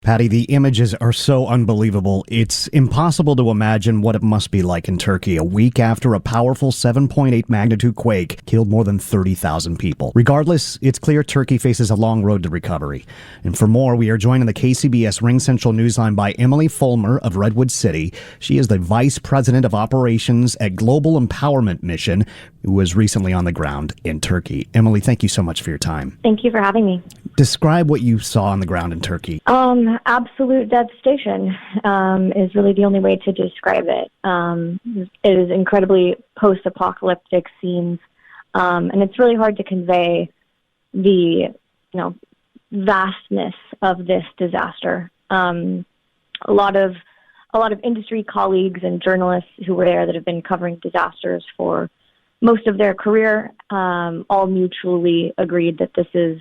Patty, the images are so unbelievable. It's impossible to imagine what it must be like in Turkey a week after a powerful 7.8 magnitude quake killed more than 30,000 people. Regardless, it's clear Turkey faces a long road to recovery. And for more, we are joined in the KCBS Ring Central Newsline by Emily Fulmer of Redwood City. She is the Vice President of Operations at Global Empowerment Mission, who was recently on the ground in Turkey. Emily, thank you so much for your time. Thank you for having me. Describe what you saw on the ground in Turkey. Absolute devastation is really the only way to describe it. It is incredibly post-apocalyptic scenes, and it's really hard to convey the vastness of this disaster. A lot of industry colleagues and journalists who were there that have been covering disasters for most of their career all mutually agreed that this is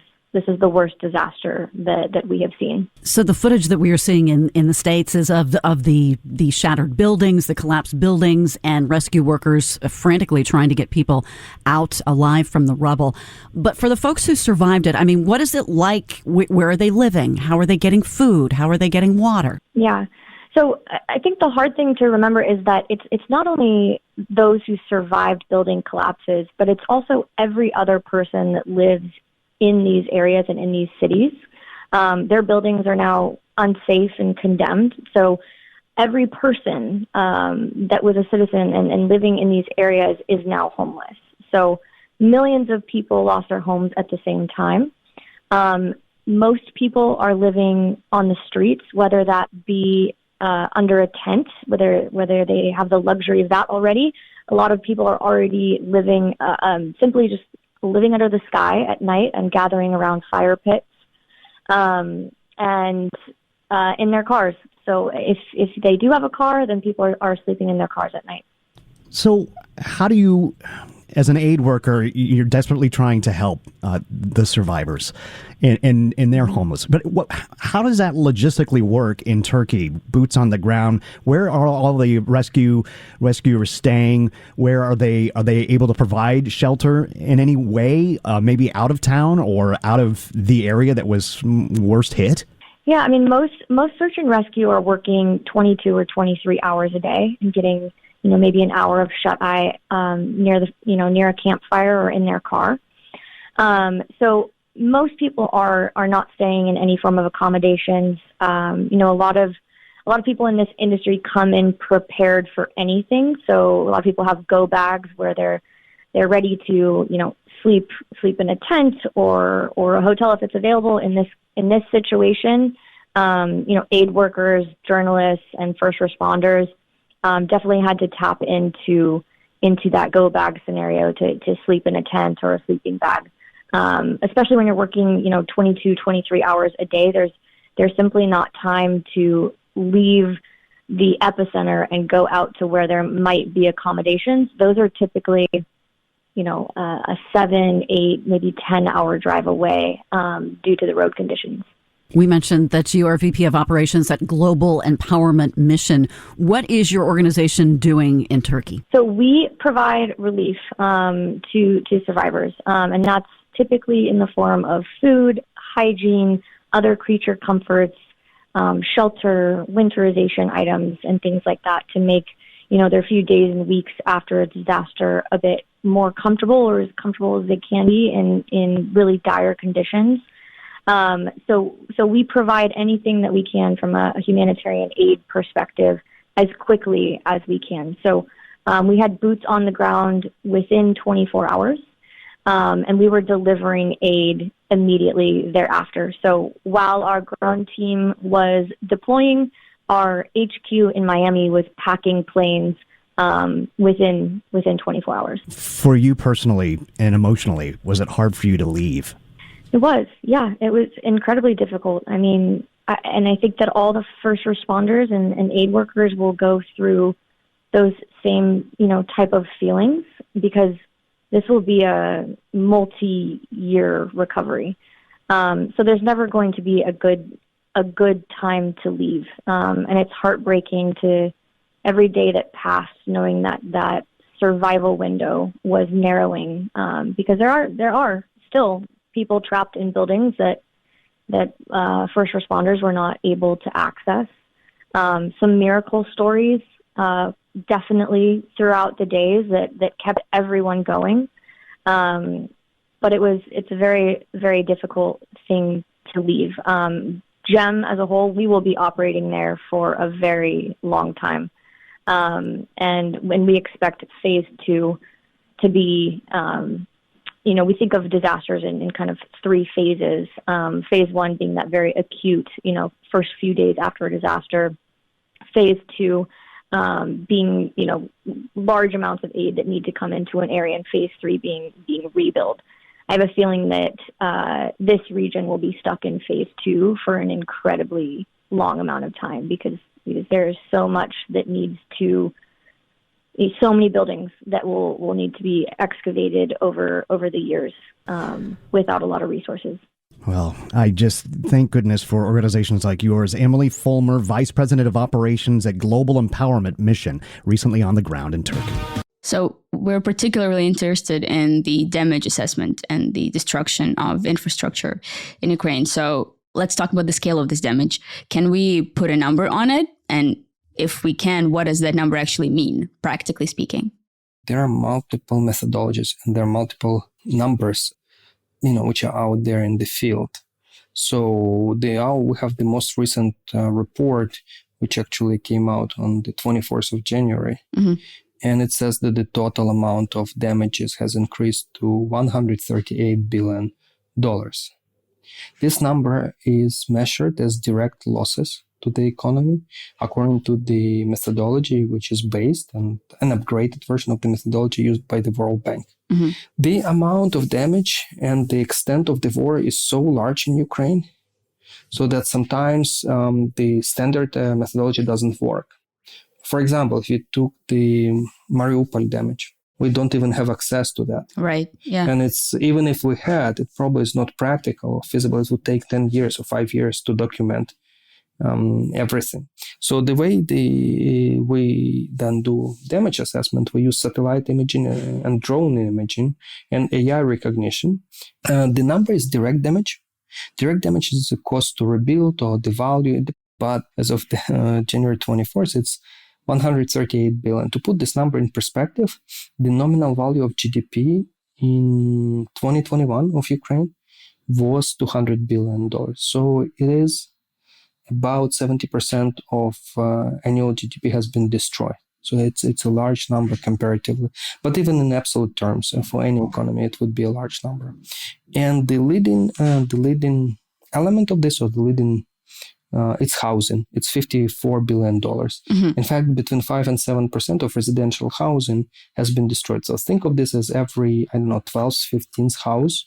the worst disaster that we have seen. So the footage that we are seeing in the States is of the shattered buildings, the collapsed buildings, and rescue workers frantically trying to get people out alive from the rubble. But for the folks who survived it, I mean, what is it like? Where are they living? How are they getting food? How are they getting water? Yeah. So I think the hard thing to remember is that it's not only those who survived building collapses, but it's also every other person that lives in these areas and in these cities. Their buildings are now unsafe and condemned. So every person that was a citizen and living in these areas is now homeless. So millions of people lost their homes at the same time. Most people are living on the streets, whether that be under a tent, whether they have the luxury of that already. A lot of people are already living simply just living under the sky at night and gathering around fire pits and in their cars. So if they do have a car, then people are sleeping in their cars at night. So how do you, as an aid worker, you're desperately trying to help the survivors in their homeless. But how does that logistically work in Turkey? Boots on the ground. Where are all the rescuers staying? Where are they? Are they able to provide shelter in any way? Maybe out of town or out of the area that was worst hit? Yeah, I mean, most search and rescue are working 22 or 23 hours a day and getting maybe an hour of shut-eye near a campfire or in their car. So most people are not staying in any form of accommodations. A lot of people in this industry come in prepared for anything. So a lot of people have go bags where they're ready to sleep in a tent or a hotel if it's available. In this situation, aid workers, journalists, and first responders definitely had to tap into that go bag scenario to sleep in a tent or a sleeping bag. Especially when you're working, 22, 23 hours a day, there's simply not time to leave the epicenter and go out to where there might be accommodations. Those are typically, a 7, 8, maybe 10-hour drive away due to the road conditions. We mentioned that you are VP of Operations at Global Empowerment Mission. What is your organization doing in Turkey? So we provide relief to survivors, and that's typically in the form of food, hygiene, other creature comforts, shelter, winterization items, and things like that to make their few days and weeks after a disaster a bit more comfortable, or as comfortable as they can be in really dire conditions. So we provide anything that we can from a humanitarian aid perspective as quickly as we can. So we had boots on the ground within 24 hours, and we were delivering aid immediately thereafter. So while our ground team was deploying, our HQ in Miami was packing planes within 24 hours. For you personally and emotionally, was it hard for you to leave? It was, yeah. It was incredibly difficult. I mean, I think that all the first responders and aid workers will go through those same, type of feelings, because this will be a multi-year recovery. So there's never going to be a good time to leave. And it's heartbreaking to every day that passed knowing that survival window was narrowing, because there are still people trapped in buildings that that first responders were not able to access. Some miracle stories definitely throughout the days that kept everyone going. But it's a very, very difficult thing to leave. GEM as a whole, we will be operating there for a very long time. And when we expect phase 2 to be, we think of disasters in kind of 3 phases. Phase 1 being that very acute, first few days after a disaster. Phase 2 being, large amounts of aid that need to come into an area, and phase 3 being rebuild. I have a feeling that this region will be stuck in phase 2 for an incredibly long amount of time because there is so much that needs to, so many buildings that will need to be excavated over the years without a lot of resources. Well, I just thank goodness for organizations like yours. Emily Fulmer, Vice President of Operations at Global Empowerment Mission, recently on the ground in Turkey. So we're particularly interested in the damage assessment and the destruction of infrastructure in Ukraine. So let's talk about the scale of this damage. Can we put a number on it? And if we can, what does that number actually mean, practically speaking? There are multiple methodologies and there are multiple numbers, which are out there in the field. So we have the most recent report, which actually came out on the 24th of January. Mm-hmm. And it says that the total amount of damages has increased to $138 billion. This number is measured as direct losses to the economy according to the methodology, which is based on an upgraded version of the methodology used by the World Bank. Mm-hmm. The amount of damage and the extent of the war is so large in Ukraine so that sometimes the standard methodology doesn't work. For example, if you took the Mariupol damage, we don't even have access to that. Right. Yeah. And it's even if we had, it probably is not practical or feasible. It would take 10 years or 5 years to document everything. So the way we then do damage assessment, we use satellite imaging and drone imaging and AI recognition. The number is direct damage. Direct damage is the cost to rebuild or the value. But as of January 24th, it's $138 billion. To put this number in perspective, the nominal value of GDP in 2021 of Ukraine was $200 billion. So it is about 70% of annual GDP has been destroyed. So it's a large number comparatively. But even in absolute terms, for any economy, it would be a large number. And the leading element of this, or the leading it's housing. It's $54 billion. Mm-hmm. In fact, between 5 and 7% of residential housing has been destroyed. So think of this as every, 12th, 15th house,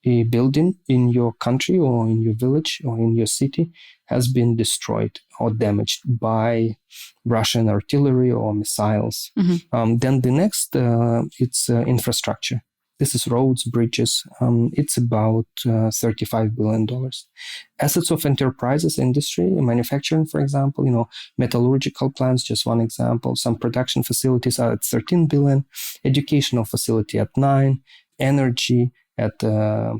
a building in your country or in your village or in your city has been destroyed or damaged by Russian artillery or missiles. Mm-hmm. Then the next, it's infrastructure. This is roads, bridges. It's about $35 billion. Assets of enterprises, industry, manufacturing, for example, metallurgical plants, just one example. Some production facilities are at $13 billion. Educational facility at $9 billion. Energy at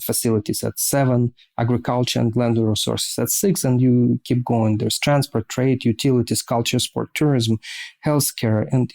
facilities at $7 billion. Agriculture and land resources at $6 billion. And you keep going. There's transport, trade, utilities, culture, sport, tourism, healthcare. And,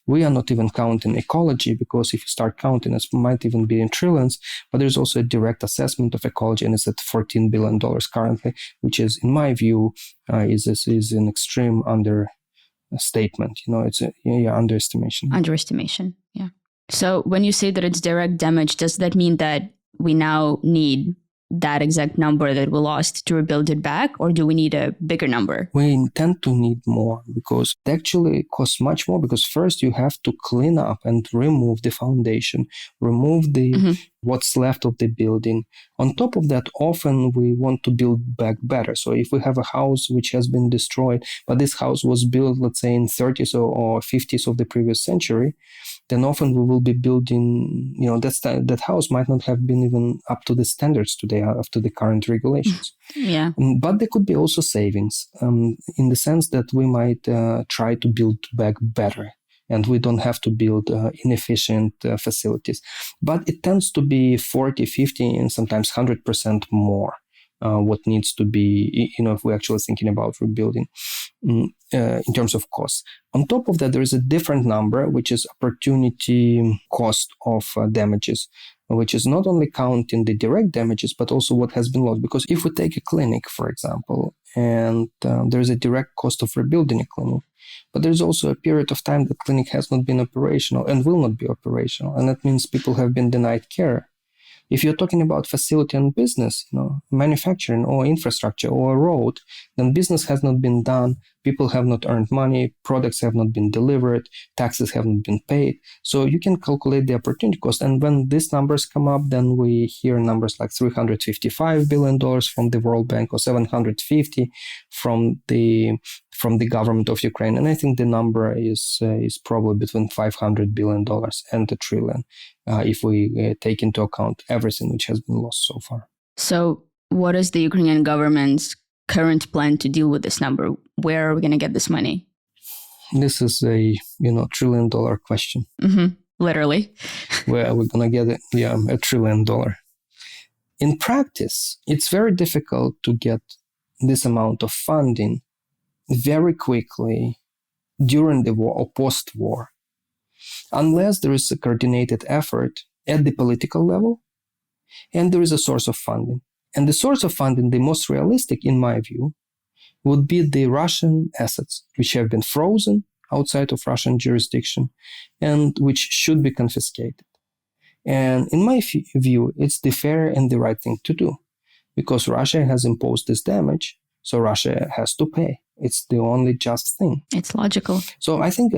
we are not even counting ecology, because if you start counting, it might even be in trillions. But there's also a direct assessment of ecology, and it's at $14 billion currently, which is, in my view, is an extreme understatement. It's underestimation. Underestimation, yeah. So when you say that it's direct damage, does that mean that we now need that exact number that we lost to rebuild it back, or do we need a bigger number? We intend to need more, because it actually costs much more, because first you have to clean up and remove the foundation, remove the mm-hmm. what's left of the building. On top of that, often we want to build back better. So if we have a house which has been destroyed, but this house was built, let's say, in 30s or 50s of the previous century, then often we will be building, that house might not have been even up to the standards today, up to the current regulations. Yeah. But there could be also savings in the sense that we might try to build back better, and we don't have to build inefficient facilities. But it tends to be 40, 50, and sometimes 100% more what needs to be, if we're actually thinking about rebuilding in terms of costs. On top of that, there is a different number, which is opportunity cost of damages, which is not only counting the direct damages, but also what has been lost. Because if we take a clinic, for example, and there is a direct cost of rebuilding a clinic, but there's also a period of time that clinic has not been operational and will not be operational. And that means people have been denied care. If you're talking about facility and business, manufacturing or infrastructure or a road, then business has not been done, people have not earned money, products have not been delivered, taxes have not been paid. So you can calculate the opportunity cost. And when these numbers come up, then we hear numbers like $355 billion from the World Bank or 750 from the government of Ukraine. And I think the number is probably between $500 billion and $1 trillion if we take into account everything which has been lost so far. So what is the Ukrainian government's current plan to deal with this number? Where are we going to get this money? This is a $1 trillion question. Mm-hmm. Literally. Where are we going to get it? Yeah, $1 trillion. In practice, it's very difficult to get this amount of funding very quickly during the war or post-war, unless there is a coordinated effort at the political level and there is a source of funding. And the source of funding, the most realistic, in my view, would be the Russian assets, which have been frozen outside of Russian jurisdiction and which should be confiscated. And in my view, it's the fair and the right thing to do, because Russia has imposed this damage, so Russia has to pay. It's the only just thing. It's logical. So I think,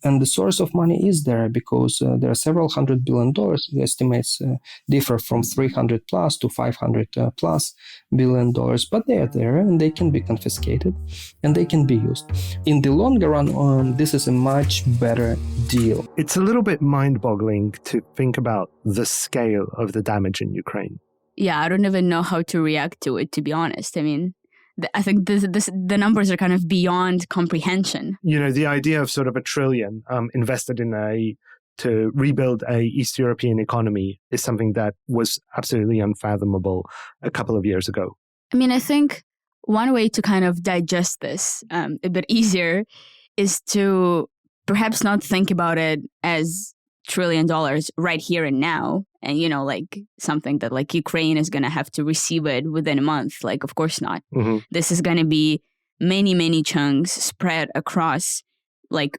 and the source of money is there because there are several $100 billion. The estimates differ from 300 plus to 500 plus $billion, but they are there and they can be confiscated and they can be used. In the longer run, this is a much better deal. It's a little bit mind-boggling to think about the scale of the damage in Ukraine. Yeah, I don't even know how to react to it, to be honest. I mean, I think the numbers are kind of beyond comprehension. The idea of sort of $1 trillion invested to rebuild a East European economy is something that was absolutely unfathomable a couple of years ago. I mean, I think one way to kind of digest this a bit easier is to perhaps not think about it as $1 trillion right here and now. And, like something that like Ukraine is going to have to receive it within a month. Like, of course not. Mm-hmm. This is going to be many, many chunks spread across like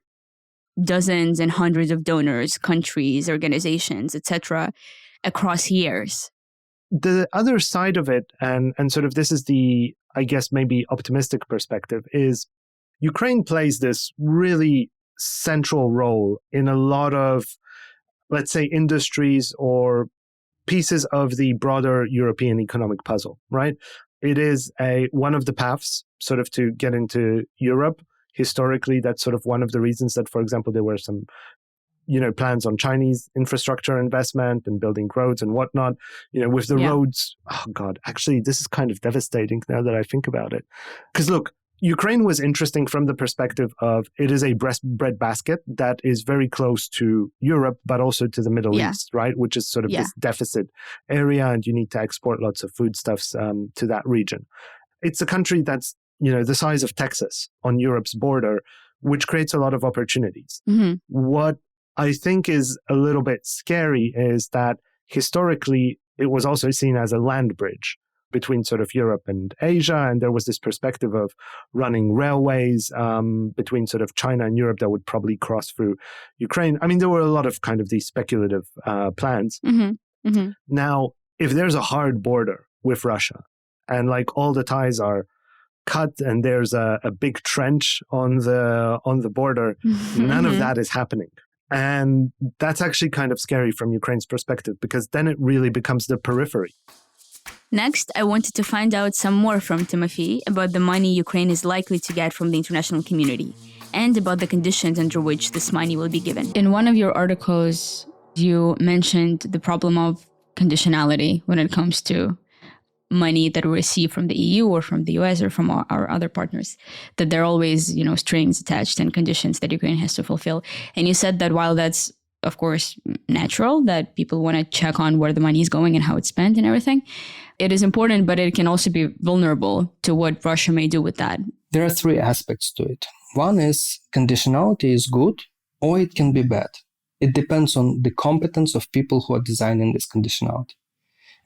dozens and hundreds of donors, countries, organizations, etc., across years. The other side of it, and sort of this is the, I guess, maybe optimistic perspective, is Ukraine plays this really central role in a lot of, let's say, industries or pieces of the broader European economic puzzle, right? It is one of the paths sort of to get into Europe. Historically, that's sort of one of the reasons that, for example, there were some, plans on Chinese infrastructure investment and building roads and whatnot, with the roads. Oh God, actually, this is kind of devastating now that I think about it. Because look, Ukraine was interesting from the perspective of it is a breadbasket that is very close to Europe, but also to the Middle East, right? Which is sort of this deficit area, and you need to export lots of foodstuffs to that region. It's a country that's, the size of Texas on Europe's border, which creates a lot of opportunities. Mm-hmm. What I think is a little bit scary is that historically it was also seen as a land bridge between sort of Europe and Asia. And there was this perspective of running railways between sort of China and Europe that would probably cross through Ukraine. I mean, there were a lot of kind of these speculative plans. Mm-hmm. Mm-hmm. Now, if there's a hard border with Russia and like all the ties are cut and there's a big trench on the border, mm-hmm. none of that is happening. And that's actually kind of scary from Ukraine's perspective, because then it really becomes the periphery. Next, I wanted to find out some more from Timothy about the money Ukraine is likely to get from the international community and about the conditions under which this money will be given. In one of your articles, you mentioned the problem of conditionality when it comes to money that we receive from the EU or from the US or from our other partners, that there are always, strings attached and conditions that Ukraine has to fulfill. And you said that while that's of course, natural that people want to check on where the money is going and how it's spent and everything. It is important, but it can also be vulnerable to what Russia may do with that. There are three aspects to it. One is conditionality is good or it can be bad. It depends on the competence of people who are designing this conditionality.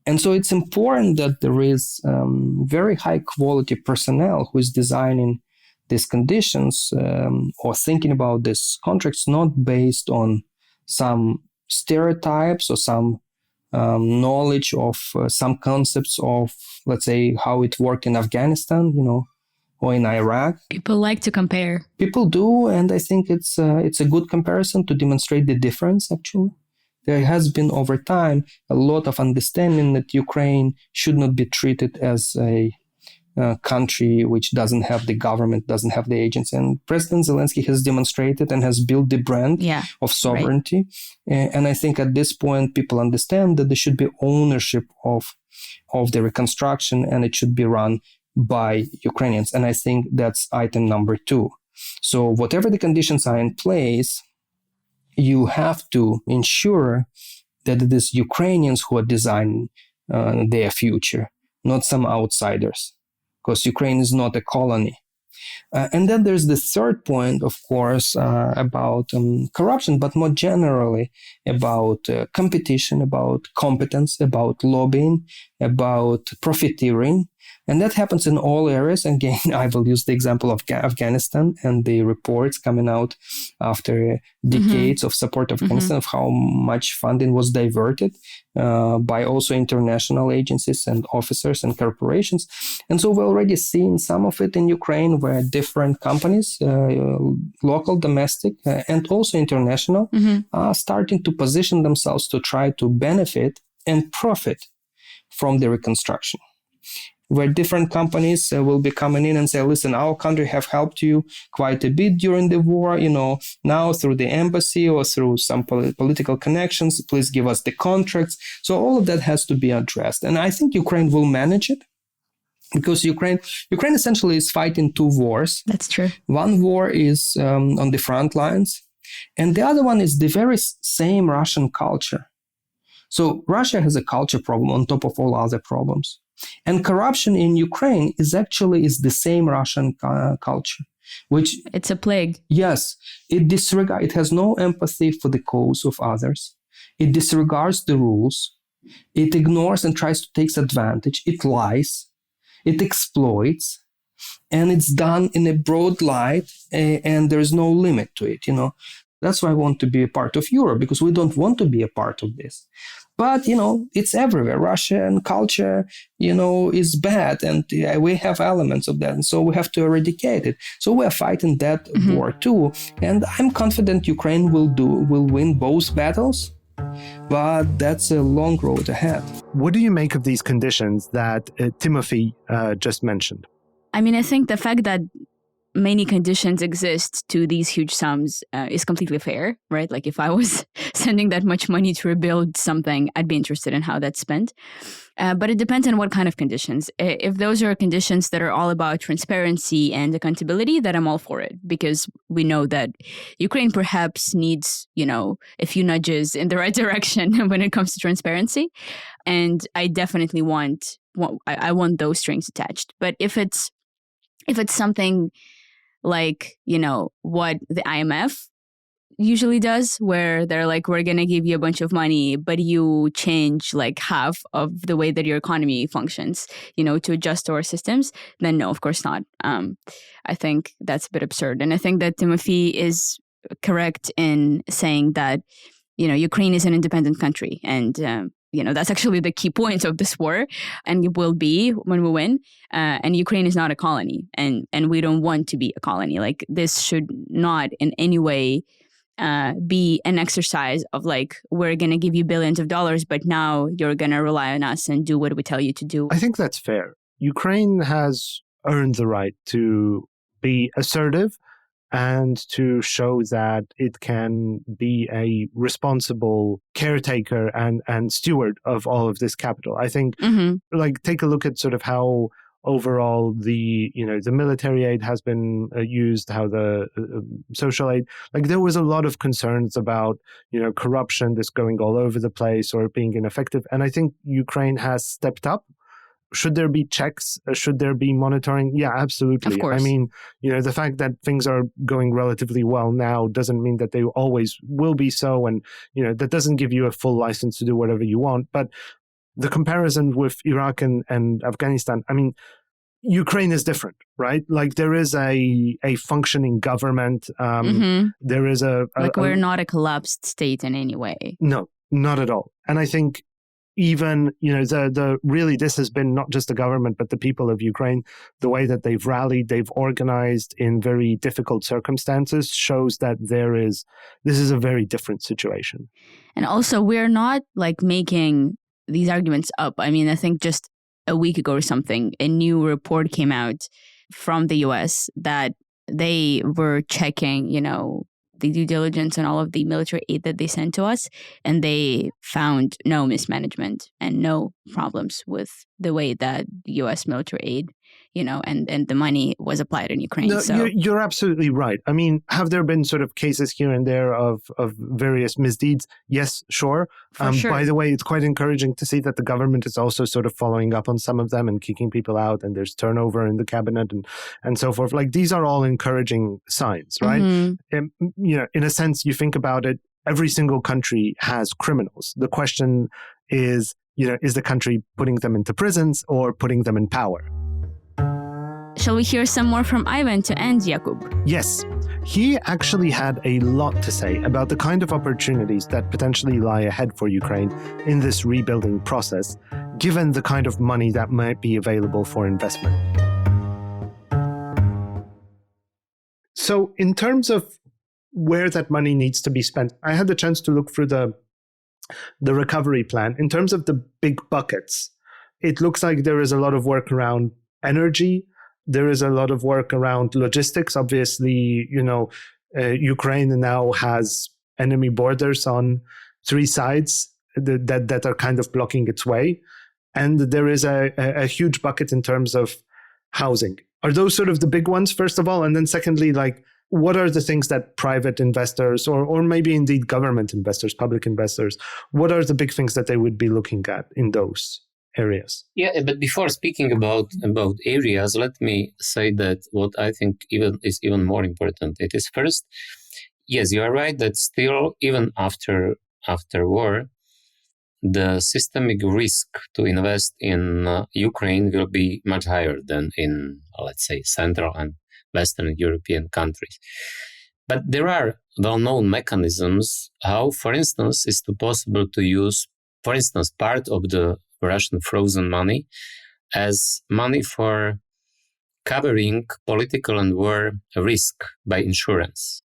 And so it's important that there is very high quality personnel who is designing these conditions or thinking about these contracts, not based on some stereotypes or some knowledge of some concepts of, let's say, how it worked in Afghanistan, or in Iraq. People like to compare. People do, and I think it's a good comparison to demonstrate the difference, actually. There has been over time a lot of understanding that Ukraine should not be treated as a country which doesn't have the government, doesn't have the agency. And President Zelensky has demonstrated and has built the brand of sovereignty. Right. And I think at this point, people understand that there should be ownership of the reconstruction and it should be run by Ukrainians. And I think that's item number 2. So whatever the conditions are in place, you have to ensure that it is Ukrainians who are designing their future, not some outsiders, because Ukraine is not a colony. And then there's the third point, of course, about corruption, but more generally about competition, about competence, about lobbying, about profiteering. And that happens in all areas. Again, I will use the example of Afghanistan and the reports coming out after decades of support of Afghanistan of how much funding was diverted by also international agencies and officers and corporations. And so we're already seeing some of it in Ukraine where different companies, local, domestic, and also international, are starting to position themselves to try to benefit and profit from the reconstruction. Where different companies will be coming in and say, listen, our country have helped you quite a bit during the war, now through the embassy or through some political connections, please give us the contracts. So all of that has to be addressed. And I think Ukraine will manage it because Ukraine essentially is fighting 2 wars. That's true. One war is on the front lines, and the other one is the very same Russian culture. So Russia has a culture problem on top of all other problems. And corruption in Ukraine is the same Russian culture, which it's a plague. Yes, it has no empathy for the cause of others. It disregards the rules. It ignores and tries to take advantage. It lies. It exploits, and it's done in a broad light, and there is no limit to it. That's why I want to be a part of Europe, because we don't want to be a part of this. But, it's everywhere. Russian culture, is bad, and we have elements of that. And so we have to eradicate it. So we're fighting that war too. And I'm confident Ukraine will win both battles, but that's a long road ahead. What do you make of these conditions that Timothy just mentioned? I mean, I think the fact that many conditions exist to these huge sums is completely fair, right? Like if I was sending that much money to rebuild something, I'd be interested in how that's spent. But it depends on what kind of conditions. If those are conditions that are all about transparency and accountability, then I'm all for it, because we know that Ukraine perhaps needs, a few nudges in the right direction when it comes to transparency. And I definitely want those strings attached. But if it's something like, what the IMF usually does, where they're like, we're going to give you a bunch of money, but you change like half of the way that your economy functions, to adjust to our systems, then no, of course not. I think that's a bit absurd. And I think that Timothy is correct in saying that, Ukraine is an independent country. And, that's actually the key point of this war, and it will be when we win. And Ukraine is not a colony, and we don't want to be a colony. Like, this should not in any way be an exercise of like, we're going to give you billions of dollars, but now you're going to rely on us and do what we tell you to do. I think that's fair. Ukraine has earned the right to be assertive and to show that it can be a responsible caretaker and steward of all of this capital. I think, take a look at sort of how overall the military aid has been used, how the social aid, like there was a lot of concerns about corruption, this going all over the place or being ineffective. And I think Ukraine has stepped up. Should there be checks? Should there be monitoring? Yeah, absolutely. Of course. I mean, the fact that things are going relatively well now doesn't mean that they always will be so. And, that doesn't give you a full license to do whatever you want. But the comparison with Iraq and Afghanistan, I mean, Ukraine is different, right? Like there is a functioning government. There is we're not a collapsed state in any way. No, not at all. And I think even, the really, this has been not just the government, but the people of Ukraine, the way that they've rallied, they've organized in very difficult circumstances shows that this is a very different situation. And also, we're not like making these arguments up. I mean, I think just a week ago or something, a new report came out from the US that they were checking, the due diligence and all of the military aid that they sent to us, and they found no mismanagement and no problems with the way that US military aid, and the money was applied in Ukraine. No, so you're absolutely right. I mean, have there been sort of cases here and there of various misdeeds? Yes, sure. Sure. By the way, it's quite encouraging to see that the government is also sort of following up on some of them and kicking people out, and there's turnover in the cabinet and so forth. Like these are all encouraging signs, right? And, in a sense, you think about it, every single country has criminals. The question is, is the country putting them into prisons or putting them in power? Shall we hear some more from Ivan to end, Jakub? Yes. He actually had a lot to say about the kind of opportunities that potentially lie ahead for Ukraine in this rebuilding process, given the kind of money that might be available for investment. So in terms of where that money needs to be spent, I had the chance to look through the recovery plan. In terms of the big buckets, it looks like there is a lot of work around energy. There is a lot of work around logistics. Obviously, Ukraine now has enemy borders on 3 sides that are kind of blocking its way. And there is a huge bucket in terms of housing. Are those sort of the big ones, first of all? And then secondly, like, what are the things that private investors or maybe indeed government investors, public investors, what are the big things that they would be looking at in those areas? Yeah, but before speaking about areas, let me say that what I think is even more important. It is first, yes, you are right that still, even after war, the systemic risk to invest in Ukraine will be much higher than in, let's say, Central and Western European countries. But there are well-known mechanisms how, for instance, it's possible to use, for instance, part of the Russian frozen money as money for covering political and war risk by insurance.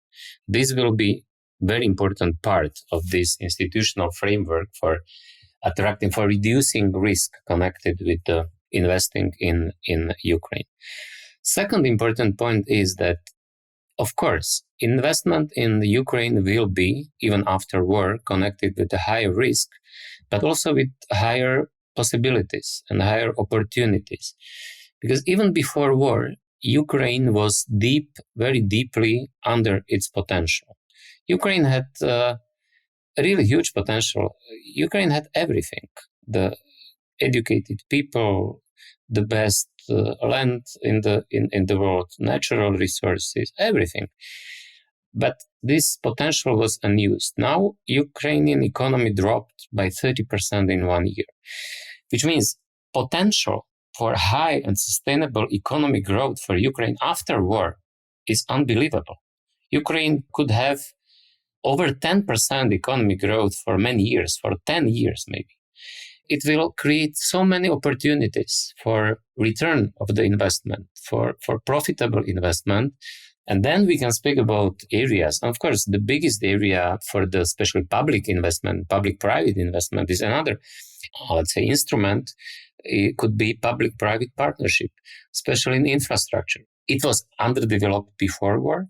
This will be very important part of this institutional framework for reducing risk connected with the investing in Ukraine. Second important point is that, of course, investment in Ukraine will be, even after war, connected with a higher risk, but also with higher possibilities and higher opportunities. Because even before war, Ukraine was very deeply under its potential. Ukraine had a really huge potential. Ukraine had everything: the educated people, the best land in the world, natural resources, everything. But this potential was unused. Now, Ukrainian economy dropped by 30% in 1 year, which means potential for high and sustainable economic growth for Ukraine after war is unbelievable. Ukraine could have over 10% economic growth for many years, for 10 years maybe. It will create so many opportunities for return of the investment, for profitable investment. And then we can speak about areas. And of course, the biggest area for the especially public investment, public-private investment is another, let's say, instrument. It could be public-private partnership, especially in infrastructure. It was underdeveloped before war.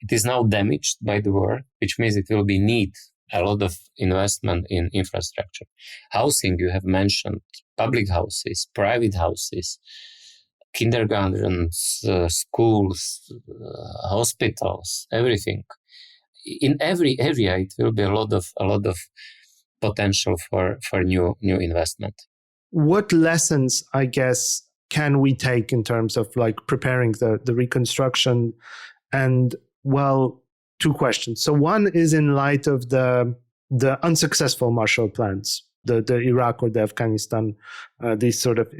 It is now damaged by the war, which means it will be need a lot of investment in infrastructure. Housing, you have mentioned, public houses, private houses, kindergartens, schools, hospitals, everything. In every area, it will be a lot of potential for new investment. What lessons, I guess, can we take in terms of like preparing the reconstruction? And well, two questions. So one is in light of the unsuccessful Marshall plans, the Iraq or the Afghanistan, these sort of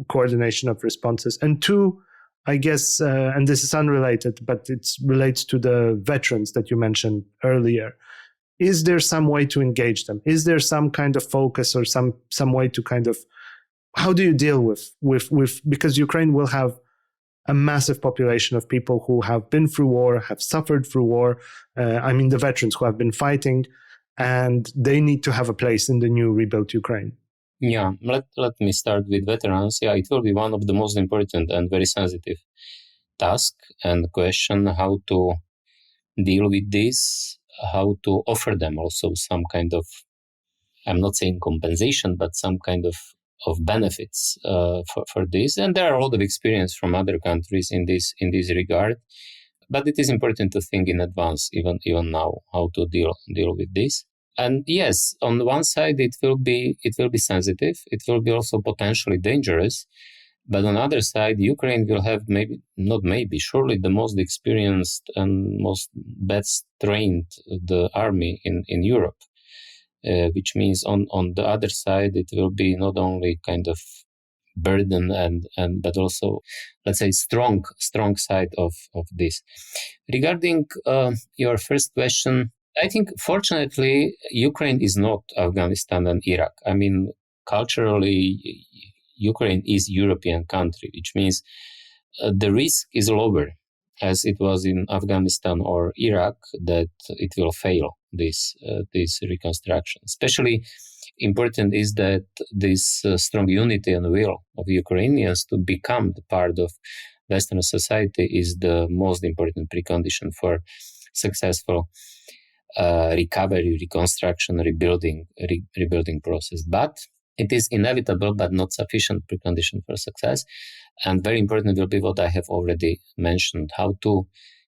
coordination of responses. And two, I guess, and this is unrelated, but it relates to the veterans that you mentioned earlier. Is there some way to engage them? Is there some kind of focus or some way to kind of, how do you deal with because Ukraine will have a massive population of people who have been through war, have suffered through war. The veterans who have been fighting, and they need to have a place in the new rebuilt Ukraine. Yeah, let me start with veterans. Yeah, it will be one of the most important and very sensitive task and question how to deal with this, how to offer them also some kind of, I'm not saying compensation, but some kind of benefits for this. And there are a lot of experience from other countries in this regard. But it is important to think in advance, even now, how to deal with this. And yes, on the one side, it will be sensitive. It will be also potentially dangerous. But on the other side, Ukraine will have surely the most experienced and most best trained the army in Europe, which means on the other side, it will be not only kind of burden and but also, let's say, strong side of this. Regarding your first question, I think fortunately Ukraine is not Afghanistan and Iraq. I mean, culturally, Ukraine is European country, which means the risk is lower, as it was in Afghanistan or Iraq, that it will fail this reconstruction. Especially important is that this strong unity and will of Ukrainians to become the part of Western society is the most important precondition for successful recovery, reconstruction, rebuilding process. But it is inevitable, but not sufficient precondition for success. And very important will be what I have already mentioned, how to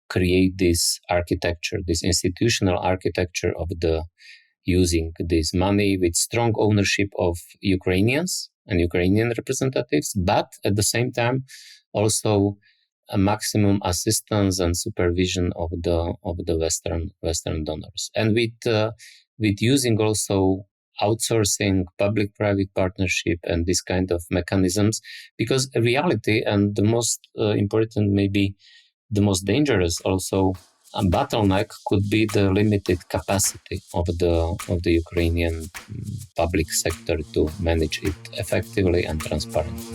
create this architecture, this institutional architecture of the using this money with strong ownership of Ukrainians and Ukrainian representatives, but at the same time also a maximum assistance and supervision of the Western donors, and with using also outsourcing, public-private partnership, and this kind of mechanisms, because reality and the most important, maybe the most dangerous also bottleneck could be the limited capacity of the Ukrainian public sector to manage it effectively and transparently.